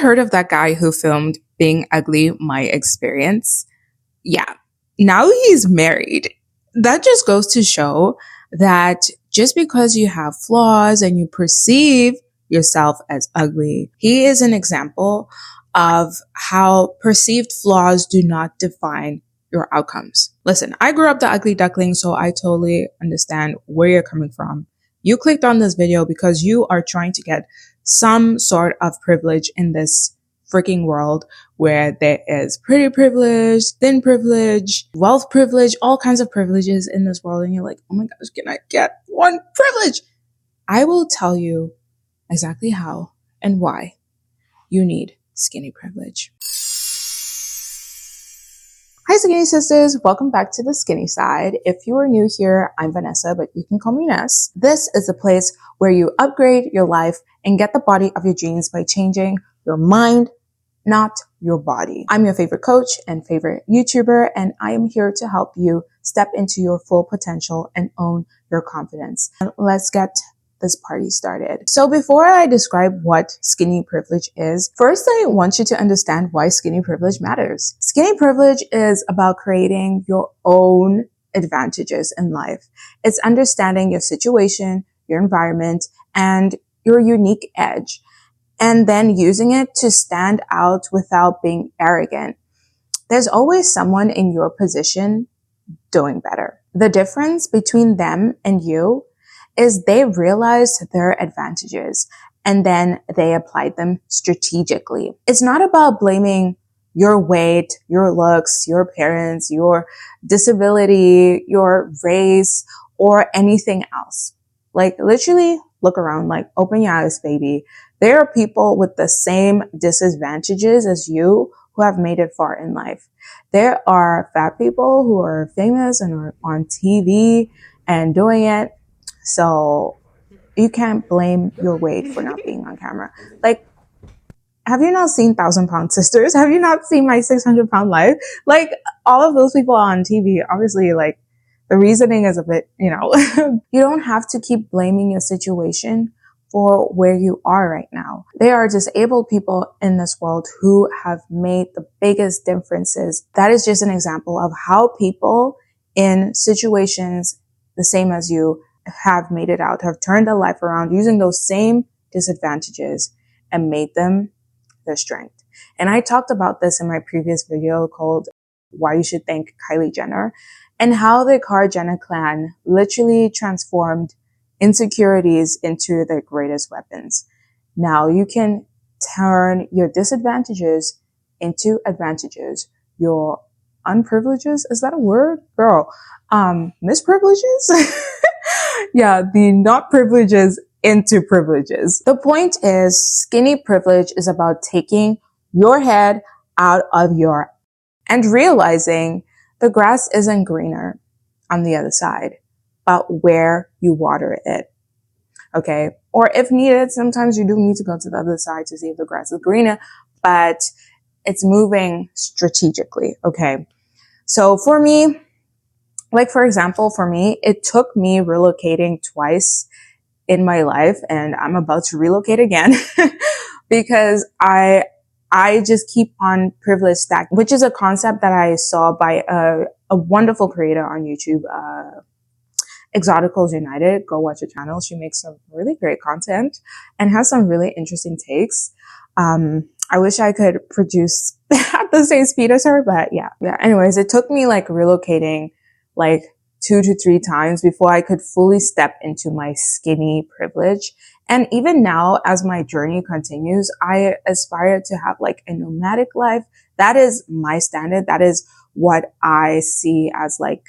heard of that guy who filmed Being Ugly, My Experience? Yeah, now he's married. That just goes to show that just because you have flaws and you perceive yourself as ugly, he is an example of how perceived flaws do not define your outcomes. Listen, I grew up the ugly duckling, so I totally understand where you're coming from. You clicked on this video because you are trying to get some sort of privilege in this freaking world where there is pretty privilege, thin privilege, wealth privilege, all kinds of privileges in this world. And you're like, oh my gosh, can I get one privilege? I will tell you exactly how and why you need skinny privilege. Hi, skinny sisters. Welcome back to the skinny side. If you are new here, I'm Vanessa, but you can call me Ness. This is a place where you upgrade your life and get the body of your dreams by changing your mind, not your body. I'm your favorite coach and favorite YouTuber, and I am here to help you step into your full potential and own your confidence. And let's get this party started. So before I describe what skinny privilege is, first I want you to understand why skinny privilege matters. Skinny privilege is about creating your own advantages in life. It's understanding your situation, your environment, and your unique edge, and then using it to stand out without being arrogant. There's always someone in your position doing better. The difference between them and you is they realized their advantages and then they applied them strategically. It's not about blaming your weight, your looks, your parents, your disability, your race, or anything else. Like literally look around, like open your eyes, baby. There are people with the same disadvantages as you who have made it far in life. There are fat people who are famous and are on TV and doing it. So you can't blame your weight for not being on camera. Like, have you not seen 1,000 Pound Sisters? Have you not seen my 600 Pound Life? Like, all of those people on TV, obviously, like, the reasoning is a bit, you don't have to keep blaming your situation for where you are right now. There are disabled people in this world who have made the biggest differences. That is just an example of how people in situations the same as you have made it out, have turned their life around using those same disadvantages and made them their strength. And I talked about this in my previous video called Why You Should Thank Kylie Jenner, and how the Jenner clan literally transformed insecurities into their greatest weapons. Now you can turn your disadvantages into advantages. Your unprivileges, is that a word? Girl, misprivileges? Yeah, the not privileges into privileges. The point is, skinny privilege is about taking your head out of your and realizing the grass isn't greener on the other side, but where you water it. Okay. Or if needed, sometimes you do need to go to the other side to see if the grass is greener, but it's moving strategically. Okay. So for me, like, for example, for me, it took me relocating twice in my life, and I'm about to relocate again because I just keep on privilege stack, which is a concept that I saw by a wonderful creator on YouTube, Exoticals United. Go watch her channel. She makes some really great content and has some really interesting takes. I wish I could produce at the same speed as her, but yeah. Anyways, it took me like relocating like 2 to 3 times before I could fully step into my skinny privilege. And even now, as my journey continues, I aspire to have like a nomadic life. That is my standard. That is what I see as like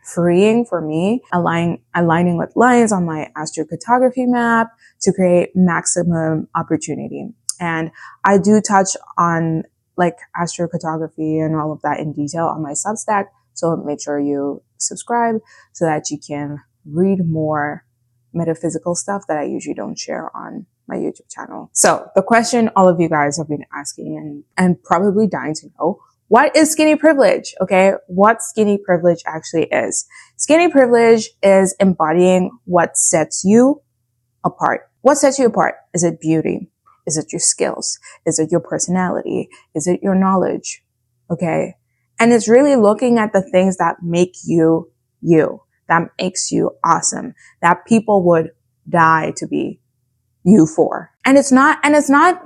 freeing for me, aligning with lines on my astrocartography map to create maximum opportunity. And I do touch on like astrocartography and all of that in detail on my Substack. So make sure you subscribe so that you can read more metaphysical stuff that I usually don't share on my YouTube channel. So the question all of you guys have been asking and probably dying to know, what is skinny privilege? Okay. What skinny privilege actually is. Skinny privilege is embodying what sets you apart. What sets you apart? Is it beauty? Is it your skills? Is it your personality? Is it your knowledge? Okay. And it's really looking at the things that make you you, that makes you awesome, that people would die to be you for. And it's not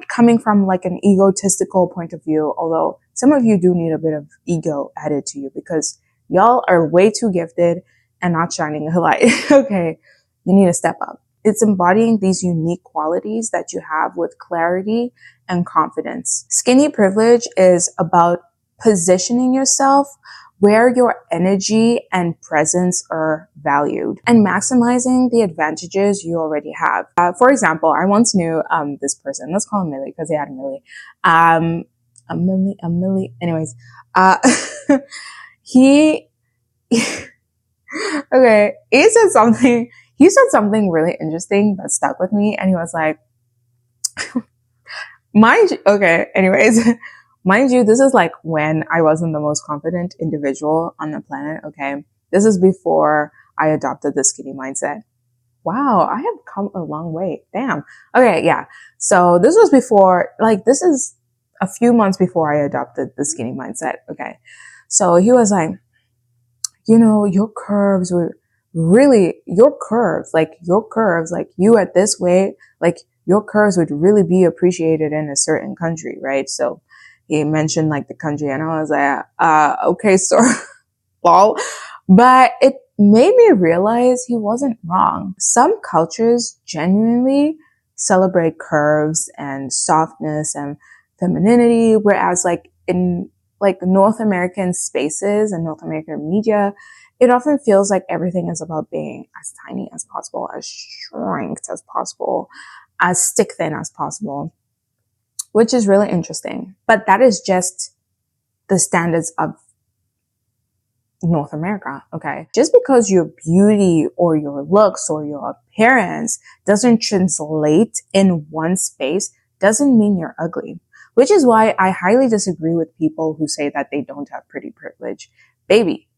coming from like an egotistical point of view, although some of you do need a bit of ego added to you because y'all are way too gifted and not shining a light. Okay. You need to step up. It's embodying these unique qualities that you have with clarity and confidence. SKINEE Privilege is about positioning yourself where your energy and presence are valued and maximizing the advantages you already have. For example, I once knew this person. Let's call him Millie because he had a Millie. A Millie. Anyways, he okay. He said something really interesting that stuck with me, and he was like, mind you, this is like when I wasn't the most confident individual on the planet, okay? This is before I adopted the skinny mindset. Wow, I have come a long way. Damn. Okay, yeah. So this was before, like, this is a few months before I adopted the skinny mindset, okay? So he was like, you know, your curves, like you at this weight, like your curves would really be appreciated in a certain country, right? So he mentioned like the country and I was like, okay, so lol. But it made me realize he wasn't wrong. Some cultures genuinely celebrate curves and softness and femininity, whereas like in like North American spaces and North American media, it often feels like everything is about being as tiny as possible, as shrinked as possible, as stick thin as possible, which is really interesting. But that is just the standards of North America, okay? Just because your beauty or your looks or your appearance doesn't translate in one space doesn't mean you're ugly, which is why I highly disagree with people who say that they don't have pretty privilege. Baby,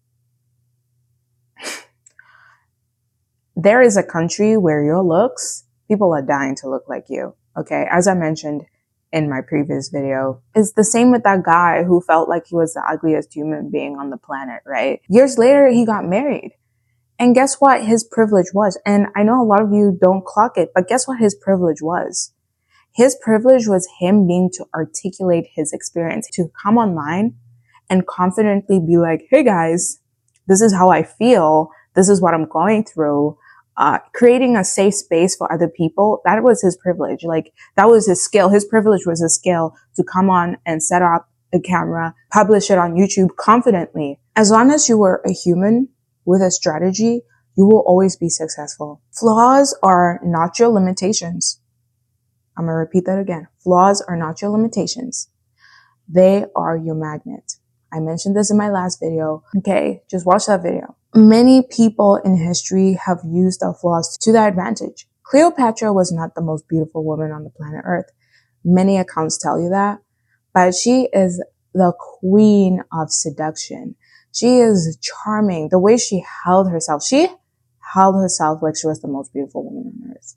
there is a country where your looks, people are dying to look like you, okay? As I mentioned in my previous video, it's the same with that guy who felt like he was the ugliest human being on the planet, right? Years later, he got married. And guess what his privilege was? And I know a lot of you don't clock it, but guess what his privilege was? His privilege was him being to articulate his experience, to come online and confidently be like, hey guys, this is how I feel. This is what I'm going through. Creating a safe space for other people. That was his privilege. Like that was his skill. His privilege was his skill to come on and set up a camera, publish it on YouTube confidently. As long as you were a human with a strategy, you will always be successful. Flaws are not your limitations. I'm going to repeat that again. Flaws are not your limitations. They are your magnet. I mentioned this in my last video. Okay, just watch that video. Many people in history have used their flaws to their advantage. Cleopatra was not the most beautiful woman on the planet Earth. Many accounts tell you that, but she is the queen of seduction. She is charming. The way she held herself like she was the most beautiful woman on earth.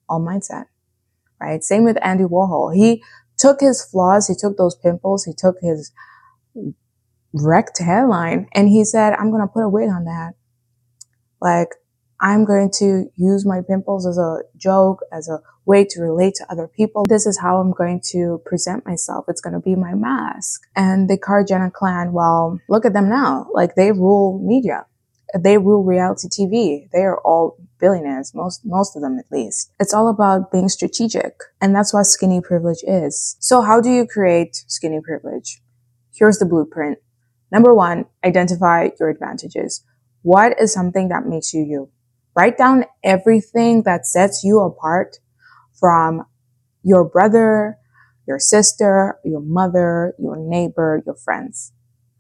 All mindset, right? Same with Andy Warhol. He took his flaws, he took those pimples, he took his wrecked hairline, and he said, I'm going to put a wig on that. Like, I'm going to use my pimples as a joke, as a way to relate to other people. This is how I'm going to present myself. It's going to be my mask. And the Kar-Jenner clan, well, look at them now. Like, they rule media. They rule reality TV. They are all billionaires, most of them at least. It's all about being strategic. And that's what SKINEE Privilege is. So how do you create SKINEE Privilege? Here's the blueprint. Number 1, identify your advantages. What is something that makes you you? Write down everything that sets you apart from your brother, your sister, your mother, your neighbor, your friends.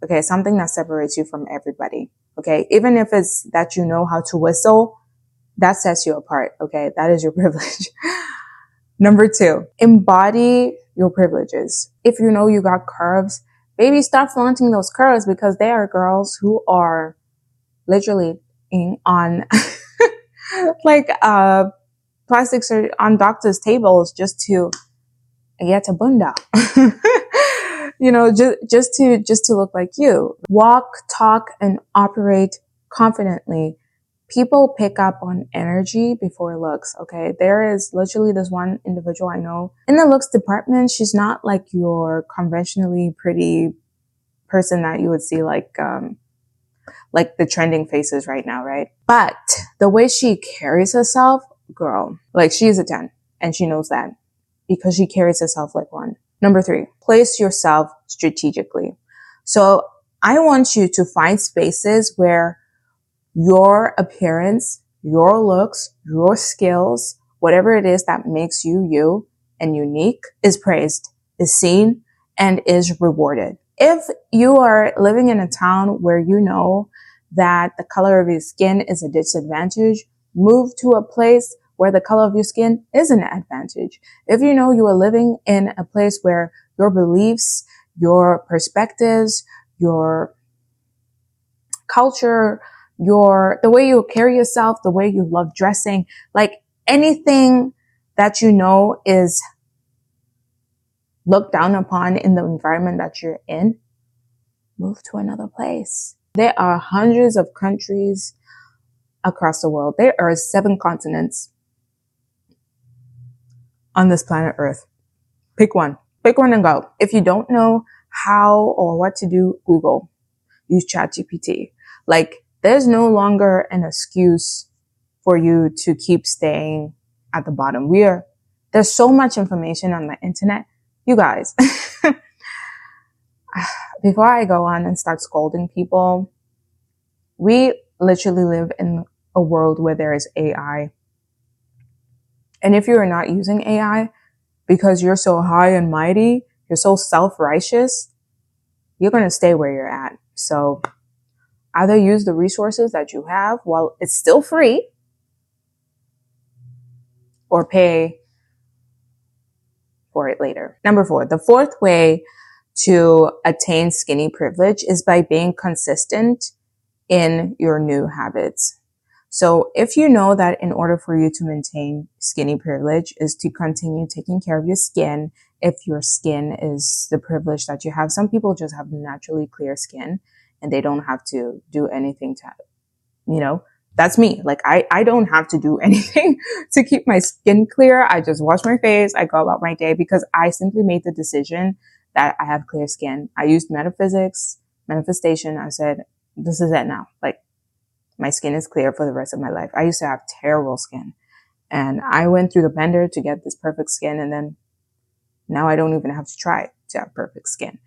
Okay, something that separates you from everybody. Okay, even if it's that you know how to whistle, that sets you apart. Okay, that is your privilege. Number 2, embody your privileges. If you know you got curves, baby, start flaunting those curves because there are girls who are literally on like plastics are on doctors' tables just to get a bunda. You know, just to look like you. Walk, talk, and operate confidently. People pick up on energy before looks, okay? There is literally this one individual I know in the looks department. She's not like your conventionally pretty person that you would see like the trending faces right now, right? But the way she carries herself, girl, like she is a 10 and she knows that because she carries herself like one. Number 3, place yourself strategically. So I want you to find spaces where your appearance, your looks, your skills, whatever it is that makes you you and unique is praised, is seen, and is rewarded. If you are living in a town where you know that the color of your skin is a disadvantage, move to a place where the color of your skin is an advantage. If you know you are living in a place where your beliefs, your perspectives, your culture, the way you carry yourself, the way you love dressing, like anything that you know is looked down upon in the environment that you're in, move to another place. There are hundreds of countries across the world. There are 7 continents on this planet Earth. Pick one and go. If you don't know how or what to do, Google, use ChatGPT. Like there's no longer an excuse for you to keep staying at the bottom. There's so much information on the internet. You guys, before I go on and start scolding people, we literally live in a world where there is AI. And if you are not using AI because you're so high and mighty, you're so self-righteous, you're going to stay where you're at. So either use the resources that you have while it's still free, or pay for it later. Number 4, the 4th way to attain skinny privilege is by being consistent in your new habits. So if you know that in order for you to maintain skinny privilege is to continue taking care of your skin, if your skin is the privilege that you have, some people just have naturally clear skin and they don't have to do anything to, you know, that's me. Like I don't have to do anything to keep my skin clear. I just wash my face. I go about my day because I simply made the decision that I have clear skin. I used manifestation. I said, this is it now. Like my skin is clear for the rest of my life. I used to have terrible skin and I went through the blender to get this perfect skin. And then now I don't even have to try to have perfect skin.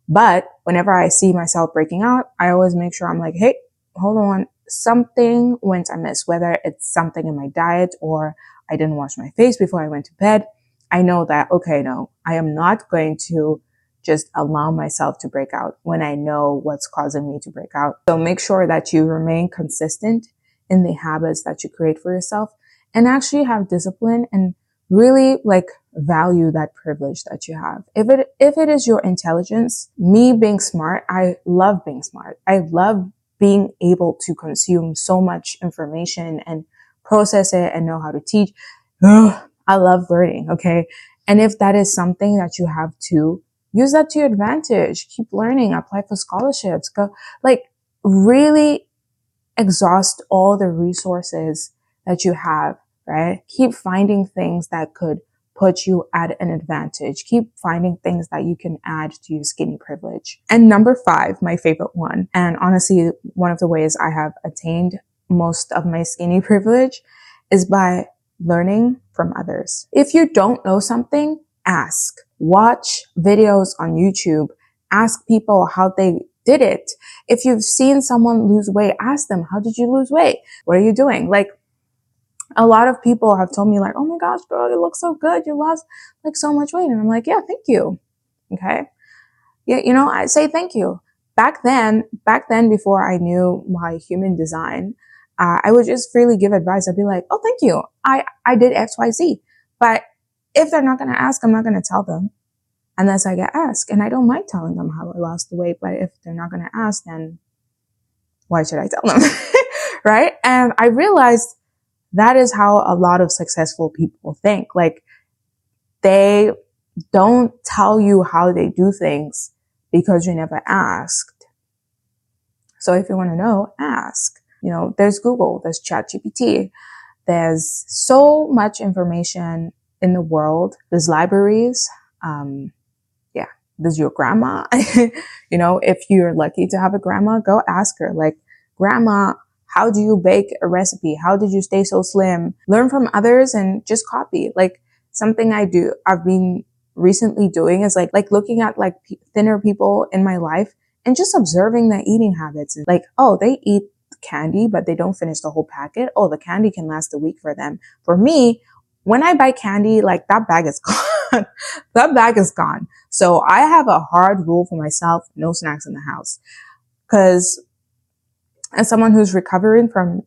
But whenever I see myself breaking out, I always make sure I'm like, hey, hold on. Something went amiss, whether it's something in my diet or I didn't wash my face before I went to bed. I know that, okay, no, I am not going to just allow myself to break out when I know what's causing me to break out. So make sure that you remain consistent in the habits that you create for yourself and actually have discipline and really like value that privilege that you have. If it is your intelligence, me being smart, I love being smart. I love being able to consume so much information and process it and know how to teach. I love learning. Okay. And if that is something that you have to use that to your advantage, keep learning, apply for scholarships, go like really exhaust all the resources that you have, right? Keep finding things that could put you at an advantage. Keep finding things that you can add to your skinny privilege. And number 5, my favorite one, and honestly, one of the ways I have attained most of my skinny privilege is by learning from others. If you don't know something, ask. Watch videos on YouTube. Ask people how they did it. If you've seen someone lose weight, ask them, how did you lose weight? What are you doing? Like, a lot of people have told me like, oh my gosh, girl, you look so good. You lost like so much weight. And I'm like, yeah, thank you. Okay. Yeah. You know, I say thank you. Back then, before I knew my human design, I would just freely give advice. I'd be like, oh, thank you. I did X, Y, Z. But if they're not going to ask, I'm not going to tell them unless I get asked. And I don't mind telling them how I lost the weight. But if they're not going to ask, then why should I tell them? Right. And I realized That is how a lot of successful people think. Like, they don't tell you how they do things because you never asked. So if you want to know, ask. You know, there's Google, there's ChatGPT, there's so much information in the world. There's libraries. Yeah, there's your grandma. You know, if you're lucky to have a grandma, go ask her, like, grandma, how do you bake a recipe? How did you stay so slim? Learn from others and just copy. Like, something I've been recently doing is like looking at like thinner people in my life and just observing their eating habits. And like, oh, they eat candy, but they don't finish the whole packet. Oh, the candy can last a week for them. For me, when I buy candy, like, that bag is gone. That bag is gone. So I have a hard rule for myself: no snacks in the house. Cause as someone who's recovering from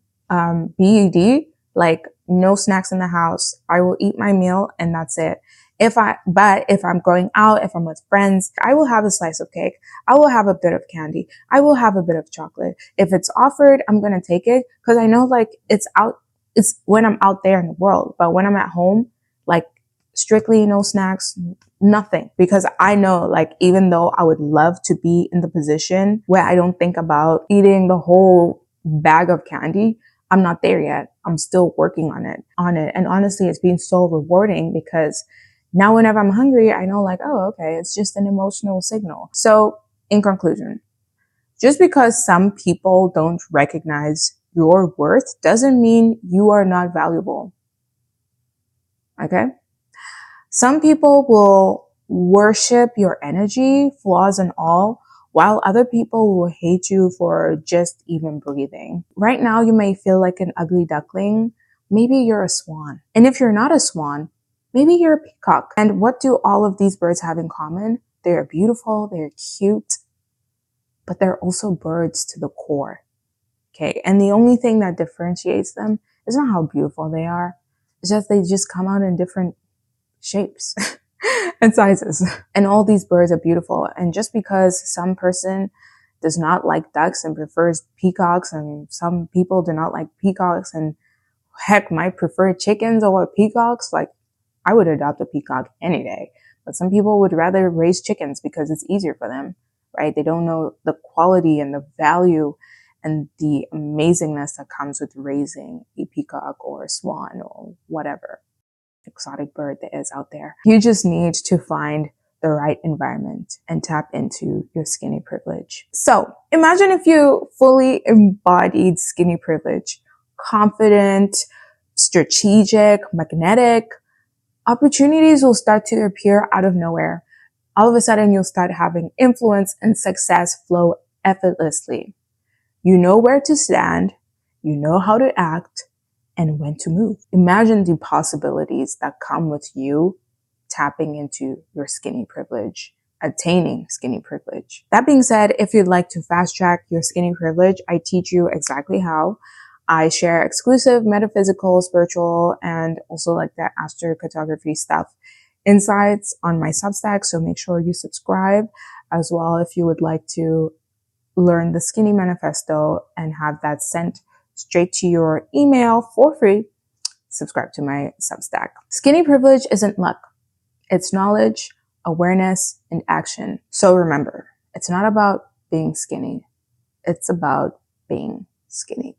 BED, like, no snacks in the house. I will eat my meal and that's it. But if I'm going out, if I'm with friends, I will have a slice of cake. I will have a bit of candy. I will have a bit of chocolate. If it's offered, I'm going to take it because I know, like, it's when I'm out there in the world. But when I'm at home, like, strictly no snacks, nothing. Because I know, like, even though I would love to be in the position where I don't think about eating the whole bag of candy, I'm not there yet. I'm still working on it. And honestly, it's been so rewarding because now whenever I'm hungry, I know, like, oh, okay, it's just an emotional signal. So in conclusion, just because some people don't recognize your worth doesn't mean you are not valuable. Okay? Some people will worship your energy, flaws and all, while other people will hate you for just even breathing. Right now, you may feel like an ugly duckling. Maybe you're a swan. And if you're not a swan, maybe you're a peacock. And what do all of these birds have in common? They're beautiful, they're cute, but they're also birds to the core. Okay. And the only thing that differentiates them is not how beautiful they are. It's just they just come out in different shapes and sizes. And all these birds are beautiful. And just because some person does not like ducks and prefers peacocks, and some people do not like peacocks, and heck might prefer chickens over peacocks, like, I would adopt a peacock any day. But some people would rather raise chickens because it's easier for them, right? They don't know the quality and the value and the amazingness that comes with raising a peacock or a swan or whatever exotic bird that is out there. You just need to find the right environment and tap into your SKINEE privilege. So imagine if you fully embodied SKINEE privilege: confident, strategic, magnetic. Opportunities will start to appear out of nowhere. All of a sudden, you'll start having influence and success flow effortlessly. You know where to stand, you know how to act, and when to move. Imagine the possibilities that come with you tapping into your SKINEE privilege, attaining SKINEE privilege. That being said, if you'd like to fast track your SKINEE privilege, I teach you exactly how. I share exclusive metaphysical, spiritual, and also like that astrocartography stuff insights on my Substack. So make sure you subscribe as well if you would like to learn the SKINEE Manifesto and have that sent straight to your email for free. Subscribe to my Substack. SKINEE privilege isn't luck. It's knowledge, awareness, and action. So remember, it's not about being skinny. It's about being skinny.